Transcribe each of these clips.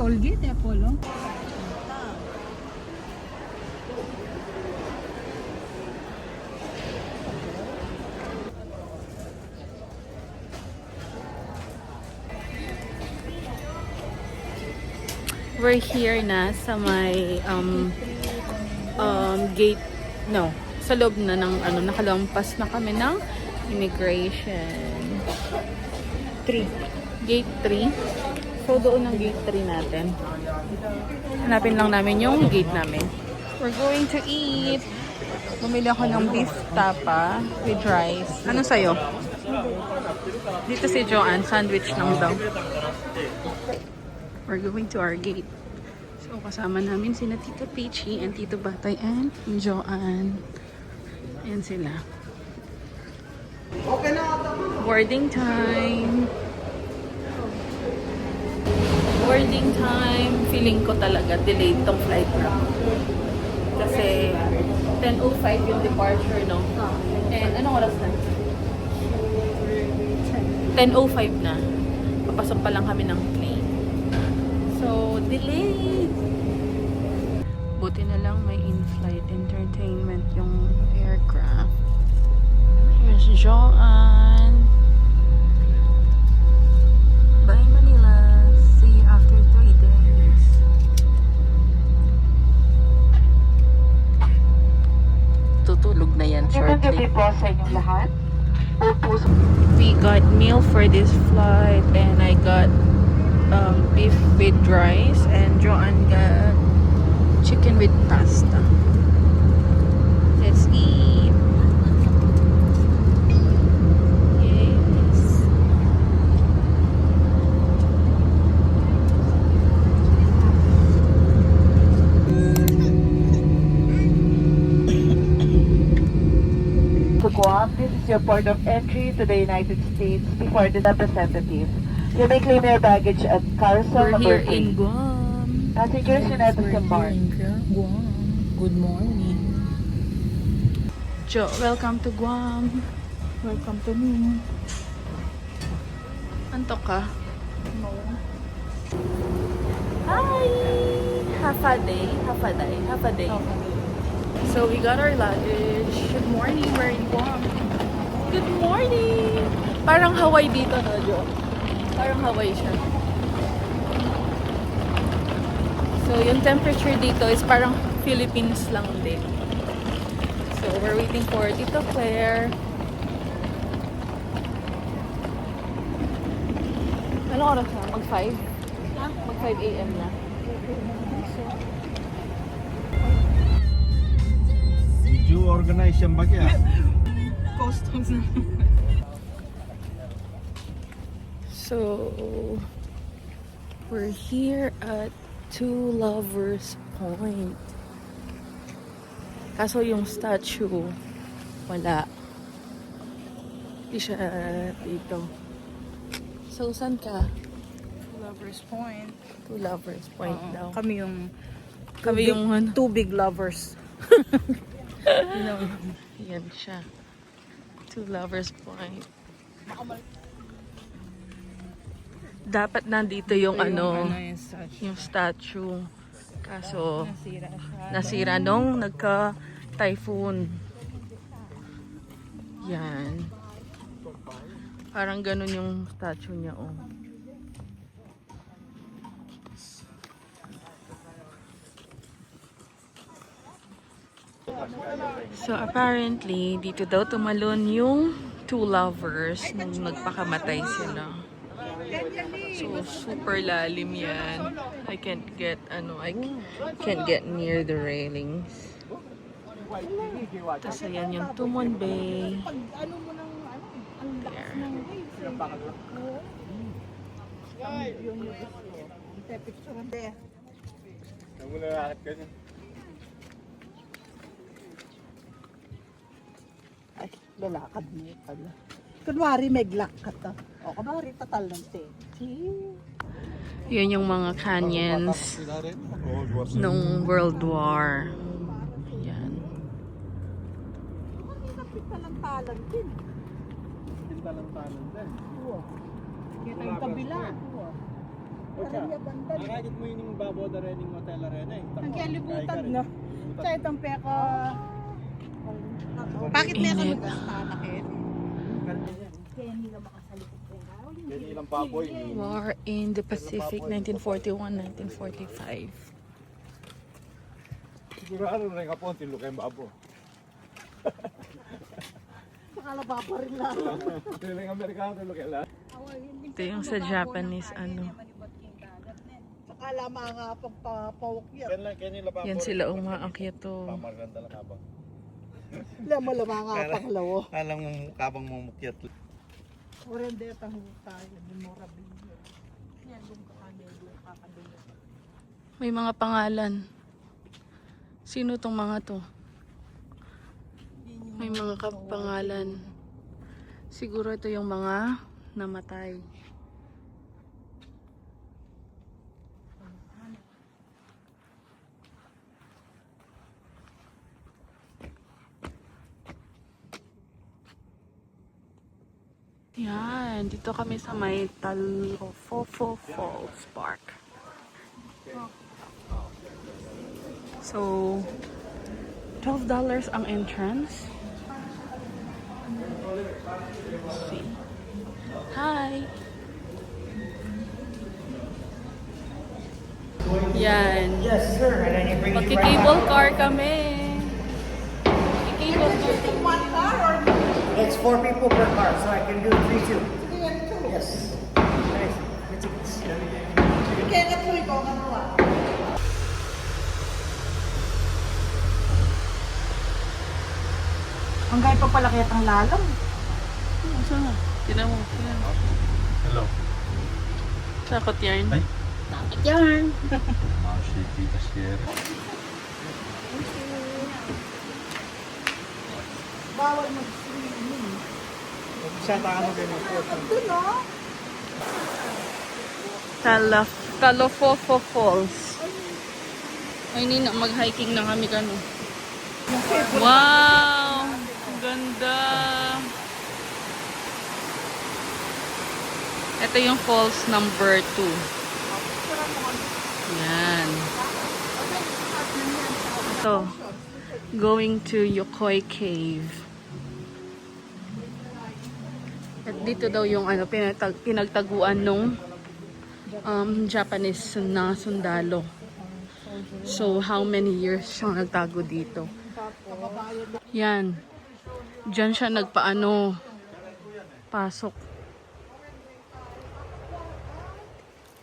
toll gate eh, Apollo. We're here na sa may gate, no, sa loob na ng nakalampas na kami ng immigration. 3. Gate 3. So doon ang gate 3 natin. Hanapin lang namin yung gate namin. We're going to eat. Bumili ako ng beef tapa with rice. Ano sa'yo? Dito si Joanne, sandwich lang daw. We're going to our gate. So, kasama namin sina Tito Peachy and Tito Batay and Joanne. Ayan sila. Boarding time. Boarding time. Feeling ko talaga delayed tong flight na. Kasi 10:05 yung departure, no? And anong oras na? 10:05 na. Papasok pa lang kami ng plane. So, delayed. Buti na lang may in-flight entertainment yung aircraft. Here's Joanne. Bye Manila. See you after 3 days. Tutulog na yan shortly. We got meal for this flight and I got beef with rice and Joanne got chicken with pasta. Let's eat. Yes. To Guam, this is your port of entry to the United States before the representative. You may claim your baggage at carousel We're number here 3. in Guam. Passengers, you need to disembark. Guam. Good morning. Jo, welcome to Guam. Welcome to me. Antok ka? No. Hi! Half a day. Half a day. Half a day. So we got our luggage. Good morning, we're in Guam. Good morning! Parang Hawaii dito, no, Jo? Parang Hawaii siya. So yung temperature dito is parang Philippines lang din. So we're waiting for Tito Claire. Anong oras na? Mag-5? Mag-5 a.m. na. Did you organize yung bagya? Customs na. So, we're here at Two Lovers Point. Kaso yung statue, wala. Hindi siya dito. So, saan ka? Lovers Point. Two Lovers Point daw. Kami yung ano. two big lovers. Yan siya. Two Lovers Point. Dapat nandito yung yung statue. Kaso, nasira nung nagka-typhoon. Yan. Parang ganun yung statue niya, oh. So, apparently, dito daw tumalon yung two lovers nung nagpakamatay sila. So, super lalim yan. I can't get near the railings. Tapos, ayan yung Tumon Bay. There. Ay, lalakad mo pala. Kunwari may glock ka to. O, kunwari tatal ng Yun yung mga canyons nung World War. Yan. Talang-talang din. Talang-talang din. Kita yung kabila. Nakakit mo yung babo da rin yung hotel rin eh. Ang kalibutan, no? Sa itong peko. Bakit may ako nagkasanakit? Kaya hindi na makasalikot ko. Yan ilang baboy. War in the Pacific, 1941-1945. Sigurado rin ka po, tilo kayong babo. Sakala baba rin lang. Tilo yung Amerikano, tilo kayo lahat. Ito yung sa Japanese, ano. Sakala mga pagpapawak yan. Kaya nila babo. Yan sila umaakyat to. Pamarganda lang habang. Lama nga panglawo. Alam mo kabang mumukyat. Orendeta ho tayo. Memorabilia. Yan, doon kakabili. May mga pangalan. Sino tong mga to? May mga kapangalan. Siguro ito yung mga namatay. Yan, dito kami sa may Talofofo Falls Park. So, $12 ang entrance. See. Hi! Yan. Yes, sir. And then you bring it right Magki-cable back. car kami. Magki-cable car. It's 4 people per car, so I can do 3-2. Yes. Nice. It's Kaya nga po ikaw, ano ah? Ang gaya pa pala kaya ang lalam. Saan na? Tinan mo. Hello. Takot yarn. Ay. Takot yarn. Ah, shit, tita share. Bawal mag-swimming. Siya tayo mo ganyan po. Doon no? Talofofo Falls. Ay, Nina, mag-hiking na kami kano. Wow! Ang ganda! Ito yung falls number 2. Yan. Ito. Going to Yokoi Cave. At dito daw yung ano, pinagtaguan nung Japanese na sundalo. So, how many years siyang nagtago dito? Yan. Diyan siya nagpaano. Pasok.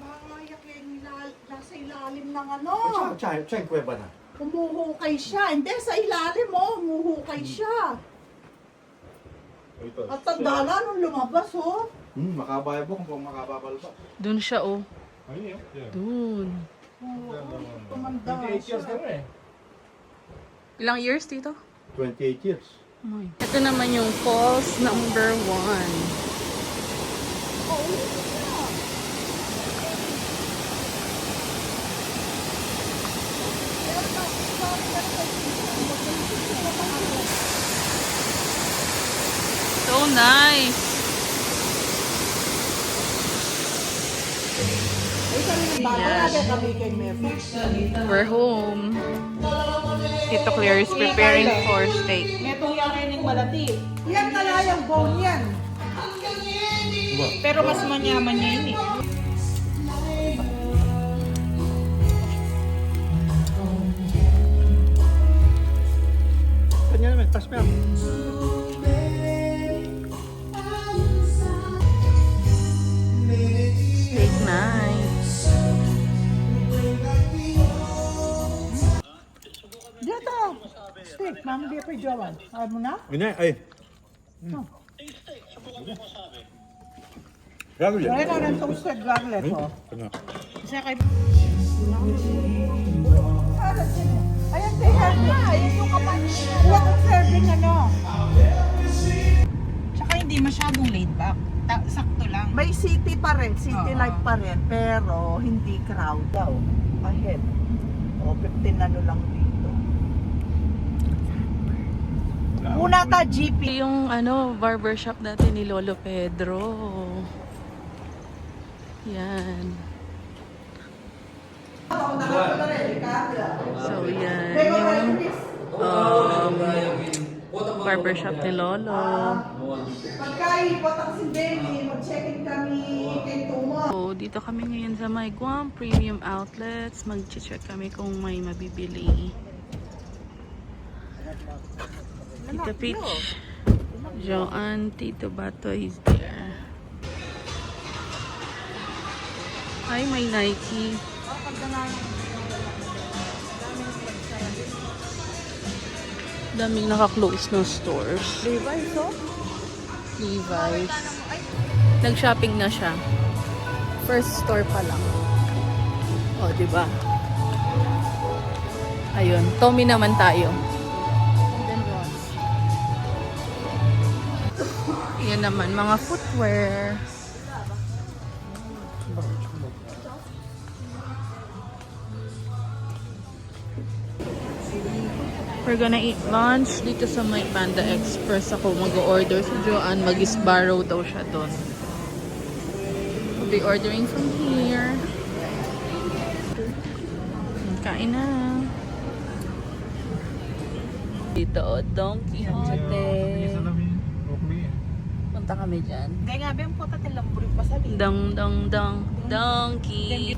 Makayak yung nasa ilalim ng ano. Check kuweba na. Umuhukay siya. Hindi, sa ilalim mo, umuhukay siya. Ito. At tandala nung lumabas, oh. Makabaya po kung makababal pa. Doon siya, oh. Ayun yun. Doon. Tumanda 28 years siya. na eh. Ilang years dito? 28 years. Ito naman yung falls number 1. So nice. We're home. Tito Claire is preparing for steak. Metong yakin ng malati. Yan kalayang bone yan. Pero mas manyaman niya yun eh. Kanya naman, tas mo yan. Steak nice. Dito. Steak, mami di pa jawan. Ayaw mo na? Ini, ay. Gago yan. Kaya ka ng toasted garlic, oh. Ano? Isa kay... Ayan, they have na. Ayan yung kapatid. Huwag ang serving, ano. Tsaka hindi masyadong laid back. Sakto lang. May city pa rin, city Oo. life pa rin, pero hindi crowd daw. Ahead. O, 15 ano lang dito. Una ta, GP. Yung ano, barbershop dati ni Lolo Pedro. Yan. So, yan yung barbershop ni Lolo. Pagkaipot ang si Benny, mag-check-in kami kay Tuma. So, dito kami ngayon sa may Guam Premium Outlets. Mag-check kami kung may mabibili. Tita Peach, Joanne, Tito Bato is there. Ay, may Nike. Daming naka-close na stores. Levi's, oh? Levi's. Nag-shopping na siya. First store pa lang. O, diba? Ayun. Tommy naman tayo. Yan naman, mga footwear. We're gonna eat lunch dito sa may Panda Express. Ako mag-order. Si Joanne mag-sbarrow daw siya doon. We'll be ordering from here. Kain na. Dito, Donkey Quixote. Punta kami dyan. Hindi nga, Ben, puta tilamburi pa sa liit. Donkey.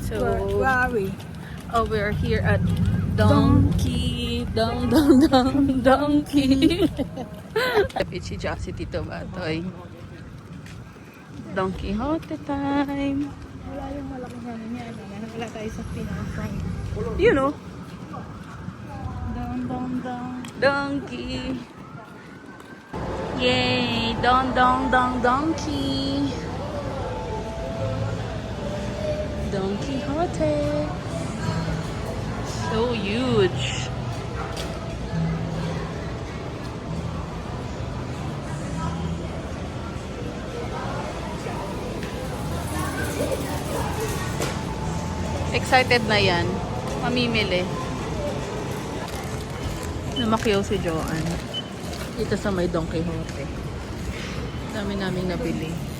So, Ferrari. oh, we're here at Donkey. Donkey. Si Josie Tito Batoy. Don Quixote time. Wala yung malaking ano niya. Wala tayo sa pinaka-front. You know, Dong. donkey. Yay! Donkey. Don Quixote. So huge. Excited na yan. Mamimili. Namakyaw si Joanne. Dito sa may Don Quixote. Dami naming nabili.